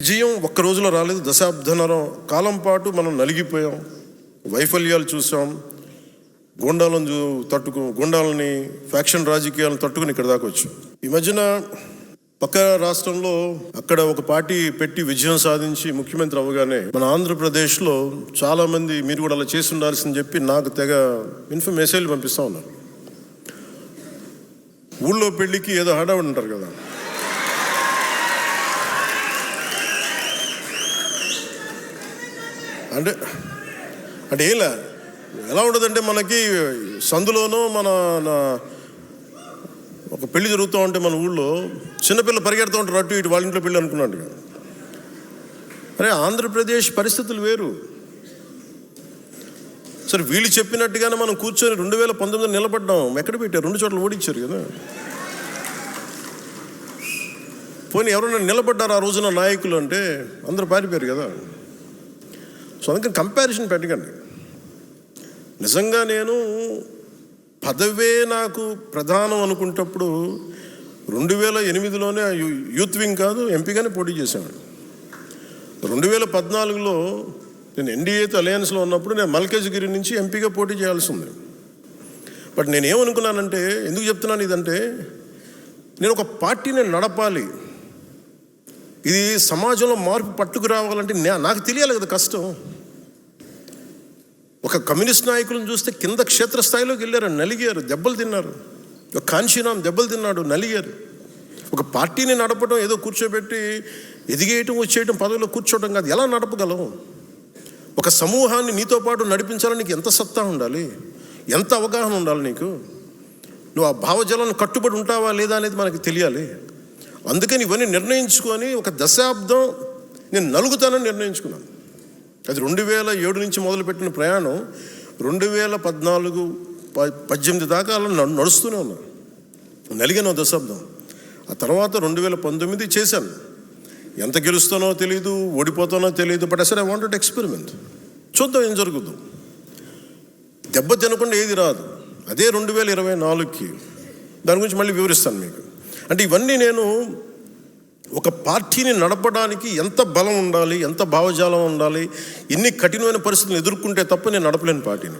విజయం ఒక్క రోజులో రాలేదు. దశాబ్దన్నర కాలం పాటు మనం నలిగిపోయాం, వైఫల్యాలు చూసాం, గుండాలని ఫ్యాక్షన్ రాజకీయాలను తట్టుకుని ఇక్కడ దాకా వచ్చాం. ఈ మధ్యన పక్క రాష్ట్రంలో అక్కడ ఒక పార్టీ పెట్టి విజయం సాధించి ముఖ్యమంత్రి అవ్వగానే మన ఆంధ్రప్రదేశ్లో చాలామంది మీరు కూడా అలా చేసి ఉండాల్సిందని చెప్పి నాకు తెగ మెసేజ్లు పంపిస్తూ ఉన్నారు. ఊళ్ళో పెళ్ళికి ఏదో హడావుడి ఉంటారు కదా, అంటే ఎలా ఉండదంటే మనకి సందులోనూ ఒక పెళ్లి జరుగుతూ ఉంటే మన ఊళ్ళో చిన్నపిల్ల పరిగెడుతూ ఉంటారు అటు ఇటు, వాళ్ళ ఇంట్లో పెళ్ళి అనుకున్నాడు. అరే ఆంధ్రప్రదేశ్ పరిస్థితులు వేరు. సరే వీళ్ళు చెప్పినట్టుగానే మనం కూర్చొని 2019 నిలబడ్డాం. ఎక్కడ పెట్టారు? 2 చోట్ల ఓడించారు కదా. పోనీ ఎవరైనా నిలబడ్డారు ఆ రోజున నాయకులు అంటే అందరూ పారిపోయారు కదా. సో అందుకని కంపారిజన్ పెట్టకండి. నిజంగా నేను పదవే నాకు ప్రధానం అనుకుంటప్పుడు 2008లోనే యూత్ వింగ్ కాదు ఎంపీగానే పోటీ చేశాను. 2014లో నేను ఎన్డీఏతో అలయన్స్లో ఉన్నప్పుడు నేను మల్కాజ్గిరి నుంచి ఎంపీగా పోటీ చేయాల్సి ఉంది. బట్ నేను ఏమనుకున్నానంటే, ఎందుకు చెప్తున్నాను ఇదంటే, నేను ఒక పార్టీని నడపాలి, ఇది సమాజంలో మార్పు పట్టుకు రావాలంటే నాకు తెలియాలి కదా కష్టం. ఒక కమ్యూనిస్ట్ నాయకులను చూస్తే కింద క్షేత్రస్థాయిలోకి వెళ్ళారు, నలిగారు, దెబ్బలు తిన్నారు. ఒక కాంశీరామ్ దెబ్బలు తిన్నాడు, నలిగారు. ఒక పార్టీని నడపడం ఏదో కూర్చోబెట్టి ఎదిగేయటం వచ్చేయటం పదవిలో కూర్చోవడం కాదు. ఎలా నడపగలం? ఒక సమూహాన్ని నీతో పాటు నడిపించాలని నీకు ఎంత సత్తా ఉండాలి, ఎంత అవగాహన ఉండాలి నీకు. నువ్వు ఆ భావజాలను కట్టుబడి ఉంటావా లేదా అనేది మనకి తెలియాలి. అందుకని ఇవన్నీ నిర్ణయించుకొని ఒక దశాబ్దం నేను నలుగుతానని నిర్ణయించుకున్నాను. అది 2007 నుంచి మొదలుపెట్టిన ప్రయాణం 2014-18 దాకా అలా నడుస్తూనే ఉన్నాను. నలిగిన దశాబ్దం. ఆ తర్వాత 2019 చేశాను. ఎంత గెలుస్తానో తెలియదు, ఓడిపోతానో తెలియదు. బట్ అసలు ఐ వాంటెడ్ ఎక్స్పెరిమెంట్. చూద్దాం ఏం జరుగుద్దు. దెబ్బ తినకుండా ఏది రాదు. అదే 2024కి దాని గురించి మళ్ళీ వివరిస్తాను మీకు. అంటే ఇవన్నీ నేను ఒక పార్టీని నడపడానికి ఎంత బలం ఉండాలి, ఎంత భావజాలం ఉండాలి, ఎన్ని కఠినమైన పరిస్థితులను ఎదుర్కొంటే తప్ప నేను నడపలేని పార్టీని.